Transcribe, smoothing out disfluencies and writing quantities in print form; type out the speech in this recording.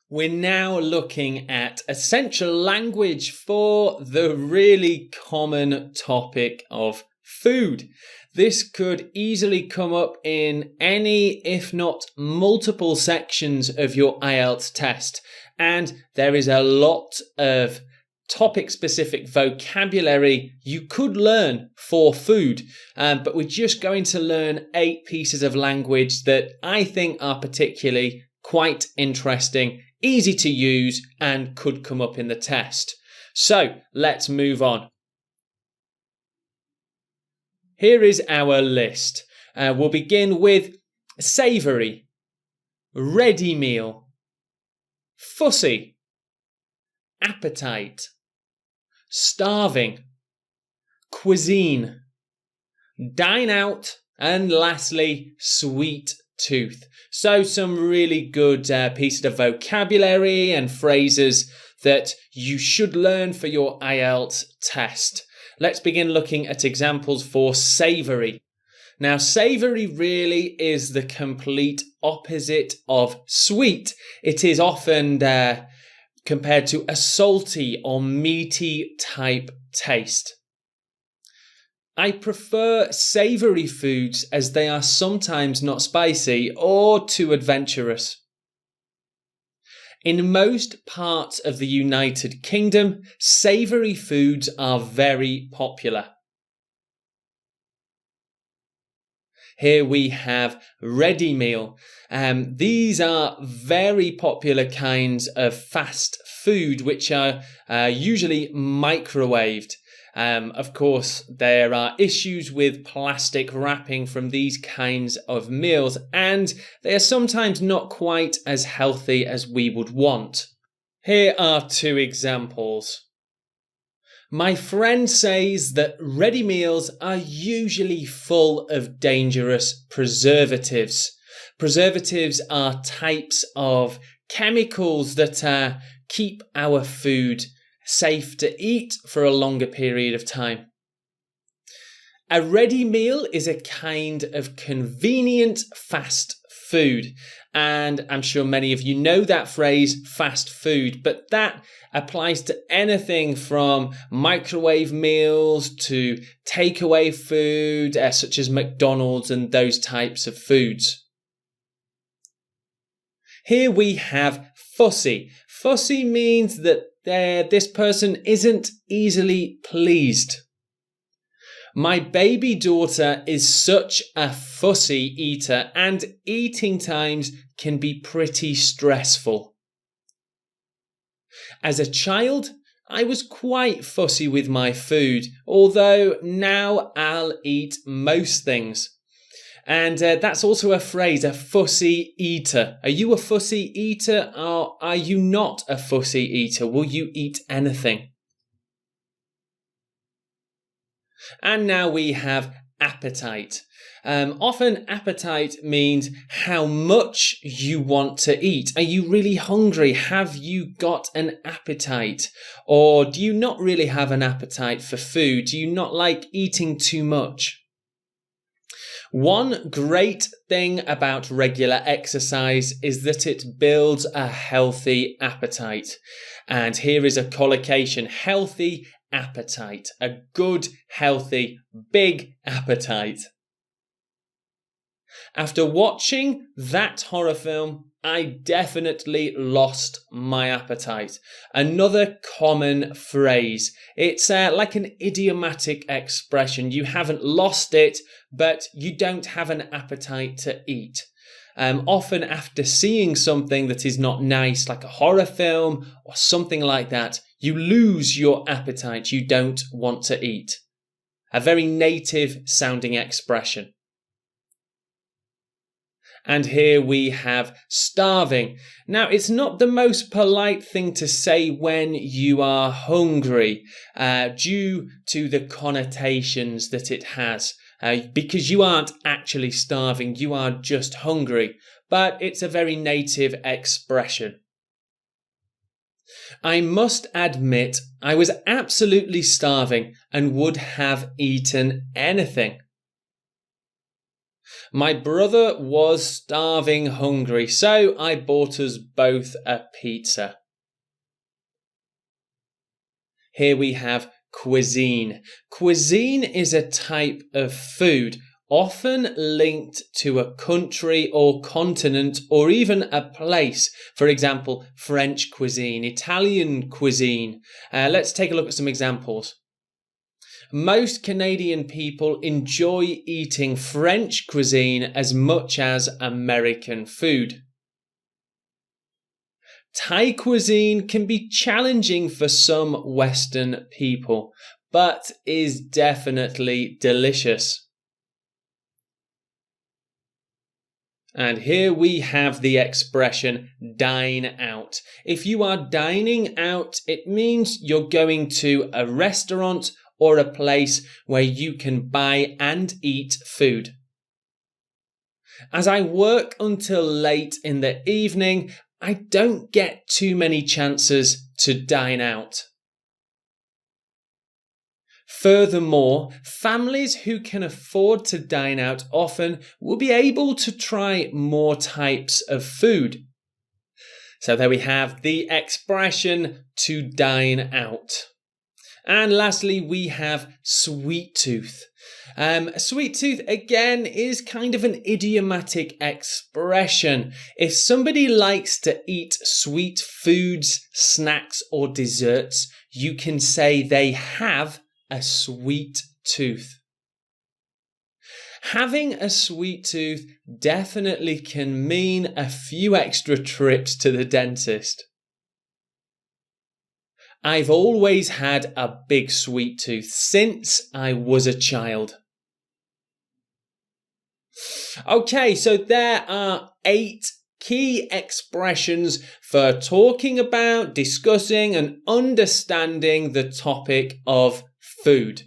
We're now looking at essential language for the really common topic of food. This could easily come up in any, if not multiple sections of your IELTS test. And there is a lot of topic-specific vocabulary you could learn for food. But we're just going to learn 8 pieces of language that I think are particularly quite interesting, easy to use, and could come up in the test. So let's move on. Here is our list. We'll begin with savoury, ready meal, fussy, appetite, starving, cuisine, dine out, and lastly, sweet tooth. So some really good pieces of vocabulary and phrases that you should learn for your IELTS test. Let's begin looking at examples for savoury. Now, savoury really is the complete opposite of sweet. It is often compared to a salty or meaty type taste. I prefer savoury foods as they are sometimes not spicy or too adventurous. In most parts of the United Kingdom, savoury foods are very popular. Here we have ready meal. These are very popular kinds of fast food which are usually microwaved. Of course, there are issues with plastic wrapping from these kinds of meals, and they are sometimes not quite as healthy as we would want. Here are 2 examples. My friend says that ready meals are usually full of dangerous preservatives. Preservatives are types of chemicals that keep our food safe to eat for a longer period of time. A ready meal is a kind of convenient fast food, and I'm sure many of you know that phrase, fast food, but that applies to anything from microwave meals to takeaway food, such as McDonald's and those types of foods. Here we have fussy. Fussy means that this person isn't easily pleased. My baby daughter is such a fussy eater, and eating times can be pretty stressful. As a child, I was quite fussy with my food, although now I'll eat most things. And that's also a phrase, a fussy eater. Are you a fussy eater, or are you not a fussy eater? Will you eat anything? And now we have appetite. Often appetite means how much you want to eat. Are you really hungry? Have you got an appetite? Or do you not really have an appetite for food? Do you not like eating too much? One great thing about regular exercise is that it builds a healthy appetite. And here is a collocation: healthy appetite. A good, healthy, big appetite. After watching that horror film, I definitely lost my appetite. Another common phrase. It's like an idiomatic expression. You haven't lost it, but you don't have an appetite to eat. Often after seeing something that is not nice, like a horror film or something like that, you lose your appetite. You don't want to eat. A very native sounding expression. And here we have starving. Now, it's not the most polite thing to say when you are hungry, due to the connotations that it has, because you aren't actually starving, you are just hungry. But it's a very native expression. I must admit, I was absolutely starving and would have eaten anything. My brother was starving hungry, so I bought us both a pizza. Here we have cuisine. Cuisine is a type of food, often linked to a country or continent or even a place. For example, French cuisine, Italian cuisine. Let's take a look at some examples. Most Canadian people enjoy eating French cuisine as much as American food. Thai cuisine can be challenging for some Western people, but is definitely delicious. And here we have the expression dine out. If you are dining out, it means you're going to a restaurant or a place where you can buy and eat food. As I work until late in the evening, I don't get too many chances to dine out. Furthermore, families who can afford to dine out often will be able to try more types of food. So there we have the expression to dine out. And lastly, we have sweet tooth. Sweet tooth, again, is kind of an idiomatic expression. If somebody likes to eat sweet foods, snacks, or desserts, you can say they have a sweet tooth. Having a sweet tooth definitely can mean a few extra trips to the dentist. I've always had a big sweet tooth since I was a child. Okay, so there are 8 key expressions for talking about, discussing, and understanding the topic of food.